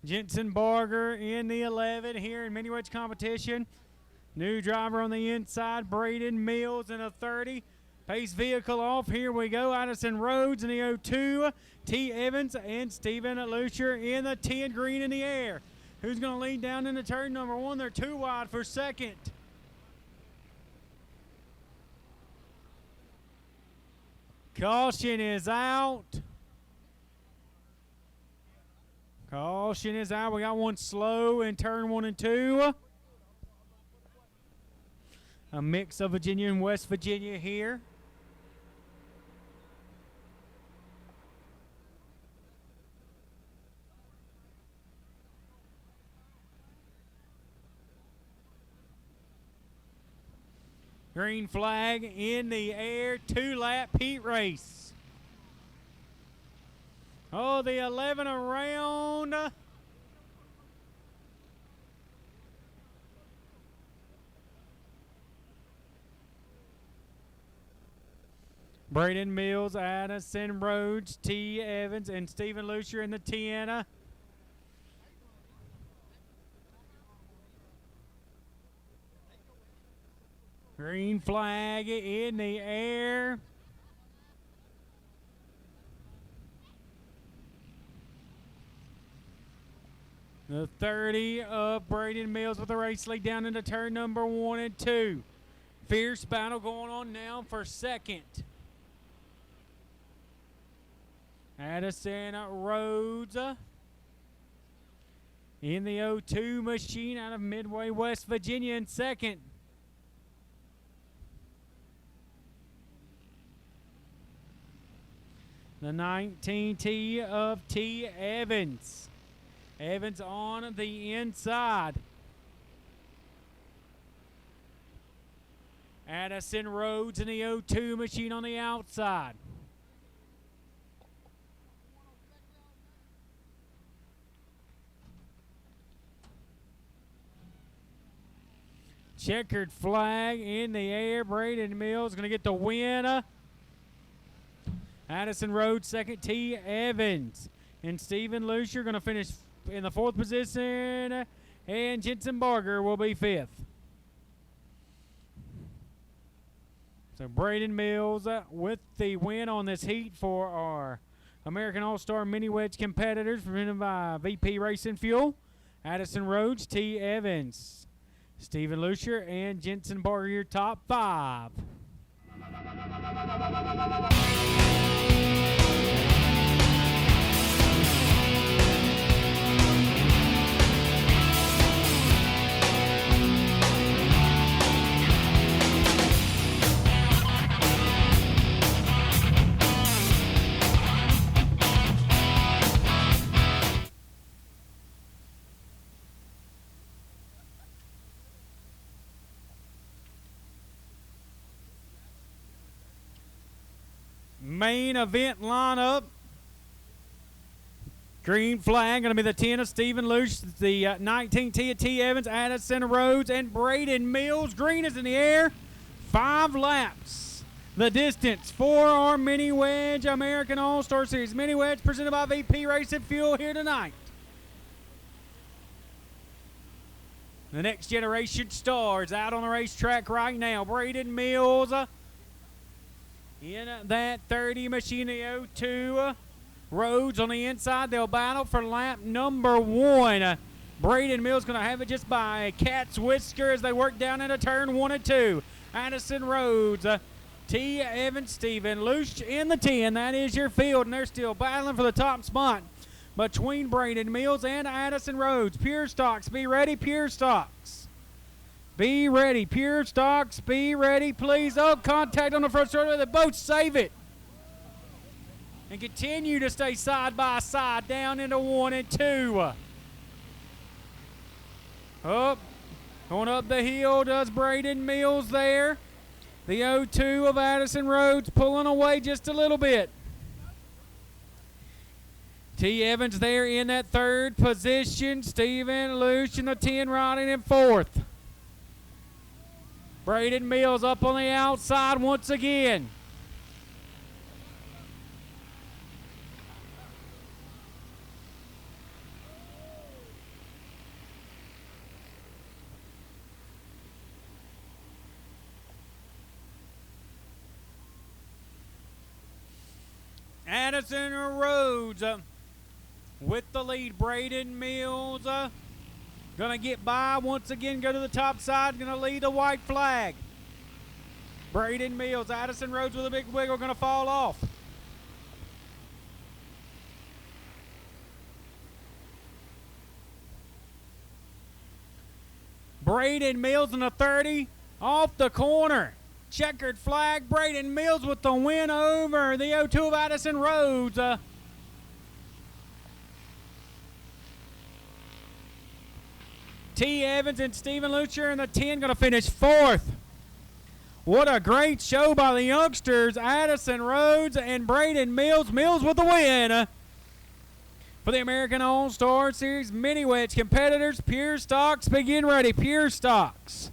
Jensen Barger in the 11 here in mini wedge competition. New driver on the inside, Braden Mills in a 30. Pace vehicle off. Here we go. Addison Rhodes in the 02. T. Evans and Stephen Lucier in the 10, green in the air. Who's going to lead down into turn number 1? They're too wide for second. Caution is out. Caution is out. We got one slow in turn 1 and 2. A mix of Virginia and West Virginia here. Green flag in the air, 2-lap heat race. Oh, the 11 around. Braden Mills, Addison Rhodes, T. Evans, and Stephen Lucier in the 10. Green flag in the air. The 30 of Braden Mills with the race lead down into turn number 1 and 2. Fierce battle going on now for second. Addison Rhodes in the 02 machine out of Midway, West Virginia in second. The 19T of T. Evans. Evans on the inside. Addison Rhodes in the 02 machine on the outside. Checkered flag in the air. Braden Mills going to get the win. Addison Rhodes second. T. Evans and Stephen Lucier going to finish in the 4th position. And Jensen Barger will be 5th. So Braden Mills with the win on this heat for our American All-Star Mini Wedge competitors presented by VP Racing Fuel. Addison Rhodes, T. Evans, Stephen Lucier, and Jensen Barger, your top 5. Main event lineup. Green flag going to be the 10 of Stephen Lucier, the 19T of T. Evans, Addison Rhodes, and Braden Mills. Green is in the air. 5 laps. The distance for our Mini Wedge American All-Star Series Mini Wedge presented by VP Racing Fuel here tonight. The next generation stars out on the racetrack right now. Braden Mills in that 30 machine, the 02. Rhodes on the inside. They'll battle for lap number 1. Braden Mills going to have it just by a cat's whisker as they work down into turn 1 and 2. Addison Rhodes, T. Evans, Stephen Lucier in the 10. That is your field, and they're still battling for the top spot between Braden Mills and Addison Rhodes. Pure Stocks, be ready. Pure Stocks, be ready. Pure Stocks, be ready, please. Oh, contact on the front shoulder. They both save it and continue to stay side by side down into 1 and 2. Up, going up the hill does Braden Mills there. The 02 of Addison Rhodes pulling away just a little bit. T. Evans there in that 3rd position. Stephen Lucier in the 10 riding in 4th. Braden Mills up on the outside once again. Addison Rhodes with the lead. Braden Mills gonna get by once again, go to the top side, gonna lead the white flag. Braden Mills, Addison Rhodes with a big wiggle, gonna fall off. Braden Mills in the 30, off the corner. Checkered flag, Braden Mills with the win over the 02 of Addison Rhodes. T. Evans and Stephen Lucher in the 10 going to finish 4th. What a great show by the youngsters, Addison Rhodes and Braden Mills. Mills with the win. For the American All-Star Series Mini Wedge competitors, Pure Stocks begin ready. Pure Stocks.